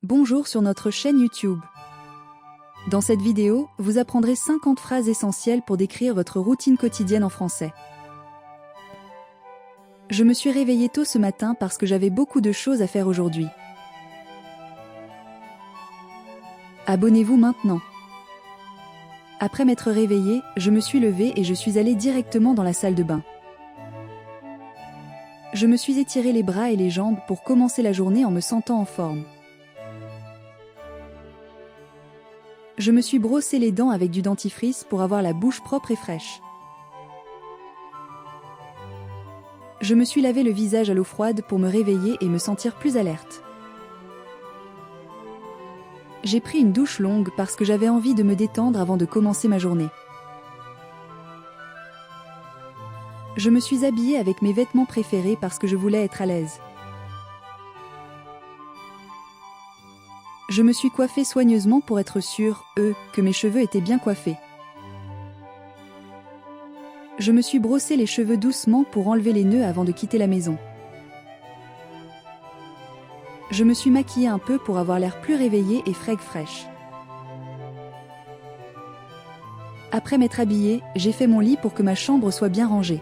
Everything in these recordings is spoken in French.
Bonjour sur notre chaîne YouTube. Dans cette vidéo, vous apprendrez 50 phrases essentielles pour décrire votre routine quotidienne en français. Je me suis réveillée tôt ce matin parce que j'avais beaucoup de choses à faire aujourd'hui. Abonnez-vous maintenant. Après m'être réveillée, je me suis levée et je suis allée directement dans la salle de bain. Je me suis étiré les bras et les jambes pour commencer la journée en me sentant en forme. Je me suis brossé les dents avec du dentifrice pour avoir la bouche propre et fraîche. Je me suis lavé le visage à l'eau froide pour me réveiller et me sentir plus alerte. J'ai pris une douche longue parce que j'avais envie de me détendre avant de commencer ma journée. Je me suis habillée avec mes vêtements préférés parce que je voulais être à l'aise. Je me suis coiffée soigneusement pour être sûre, que mes cheveux étaient bien coiffés. Je me suis brossé les cheveux doucement pour enlever les nœuds avant de quitter la maison. Je me suis maquillée un peu pour avoir l'air plus réveillée et fraîche. Après m'être habillée, j'ai fait mon lit pour que ma chambre soit bien rangée.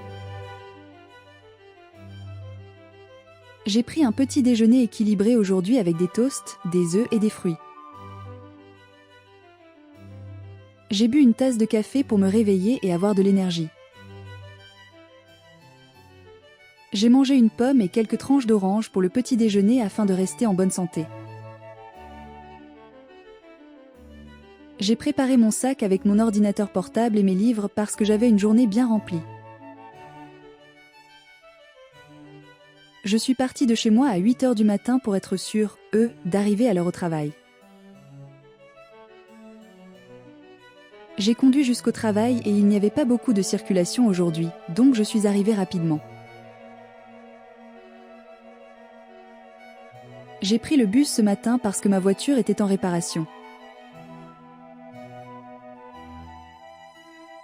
J'ai pris un petit déjeuner équilibré aujourd'hui avec des toasts, des œufs et des fruits. J'ai bu une tasse de café pour me réveiller et avoir de l'énergie. J'ai mangé une pomme et quelques tranches d'orange pour le petit déjeuner afin de rester en bonne santé. J'ai préparé mon sac avec mon ordinateur portable et mes livres parce que j'avais une journée bien remplie. Je suis partie de chez moi à 8 h du matin pour être sûre, d'arriver à l'heure au travail. J'ai conduit jusqu'au travail et il n'y avait pas beaucoup de circulation aujourd'hui, donc je suis arrivée rapidement. J'ai pris le bus ce matin parce que ma voiture était en réparation.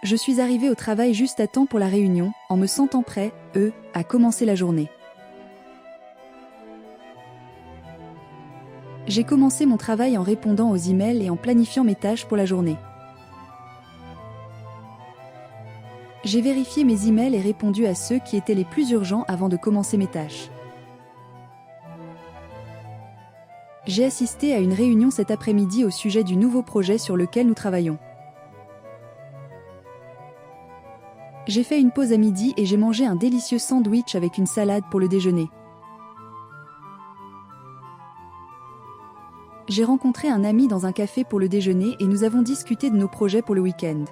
Je suis arrivée au travail juste à temps pour la réunion, en me sentant prêt, à commencer la journée. J'ai commencé mon travail en répondant aux emails et en planifiant mes tâches pour la journée. J'ai vérifié mes emails et répondu à ceux qui étaient les plus urgents avant de commencer mes tâches. J'ai assisté à une réunion cet après-midi au sujet du nouveau projet sur lequel nous travaillons. J'ai fait une pause à midi et j'ai mangé un délicieux sandwich avec une salade pour le déjeuner. J'ai rencontré un ami dans un café pour le déjeuner et nous avons discuté de nos projets pour le week-end.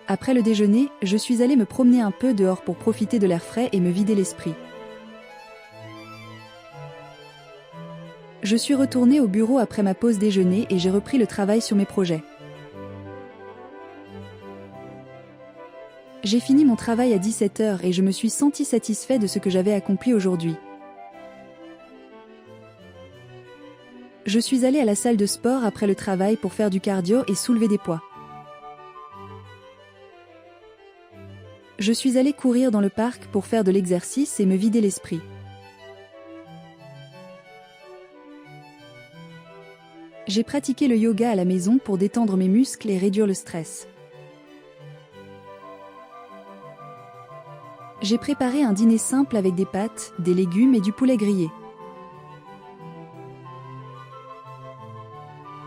Après le déjeuner, je suis allée me promener un peu dehors pour profiter de l'air frais et me vider l'esprit. Je suis retournée au bureau après ma pause déjeuner et j'ai repris le travail sur mes projets. J'ai fini mon travail à 17 h et je me suis sentie satisfaite de ce que j'avais accompli aujourd'hui. Je suis allée à la salle de sport après le travail pour faire du cardio et soulever des poids. Je suis allée courir dans le parc pour faire de l'exercice et me vider l'esprit. J'ai pratiqué le yoga à la maison pour détendre mes muscles et réduire le stress. J'ai préparé un dîner simple avec des pâtes, des légumes et du poulet grillé.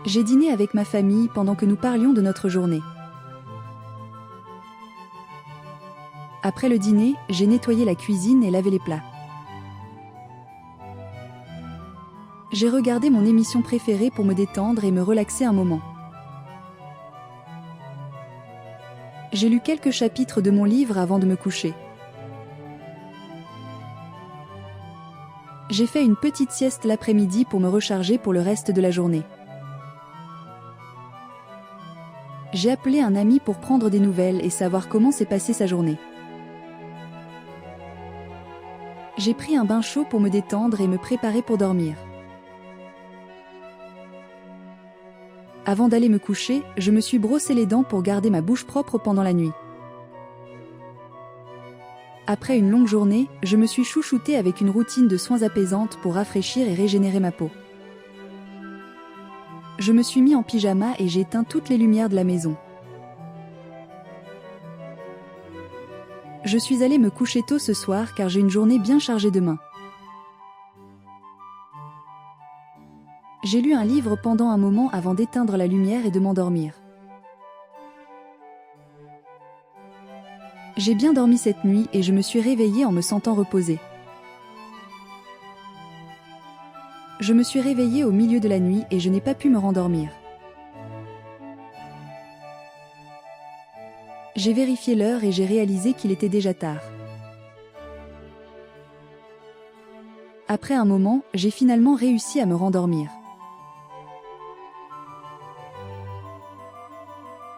J'ai dîné avec ma famille pendant que nous parlions de notre journée. Après le dîner, j'ai nettoyé la cuisine et lavé les plats. J'ai regardé mon émission préférée pour me détendre et me relaxer un moment. J'ai lu quelques chapitres de mon livre avant de me coucher. J'ai fait une petite sieste l'après-midi pour me recharger pour le reste de la journée. J'ai appelé un ami pour prendre des nouvelles et savoir comment s'est passée sa journée. J'ai pris un bain chaud pour me détendre et me préparer pour dormir. Avant d'aller me coucher, je me suis brossé les dents pour garder ma bouche propre pendant la nuit. Après une longue journée, je me suis chouchoutée avec une routine de soins apaisantes pour rafraîchir et régénérer ma peau. Je me suis mis en pyjama et j'ai éteint toutes les lumières de la maison. Je suis allée me coucher tôt ce soir car j'ai une journée bien chargée demain. J'ai lu un livre pendant un moment avant d'éteindre la lumière et de m'endormir. J'ai bien dormi cette nuit et je me suis réveillée en me sentant reposée. Je me suis réveillée au milieu de la nuit et je n'ai pas pu me rendormir. J'ai vérifié l'heure et j'ai réalisé qu'il était déjà tard. Après un moment, j'ai finalement réussi à me rendormir.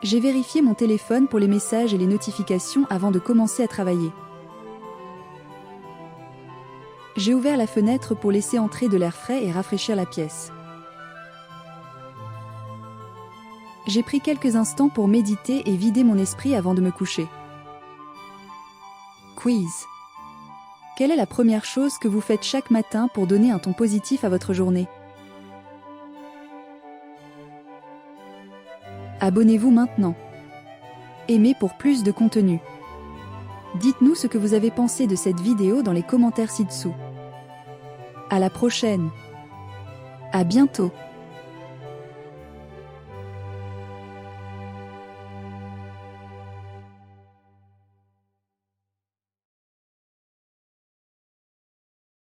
J'ai vérifié mon téléphone pour les messages et les notifications avant de commencer à travailler. J'ai ouvert la fenêtre pour laisser entrer de l'air frais et rafraîchir la pièce. J'ai pris quelques instants pour méditer et vider mon esprit avant de me coucher. Quiz. Quelle est la première chose que vous faites chaque matin pour donner un ton positif à votre journée? Abonnez-vous maintenant. Aimez pour plus de contenu. Dites-nous ce que vous avez pensé de cette vidéo dans les commentaires ci-dessous. À la prochaine. À bientôt.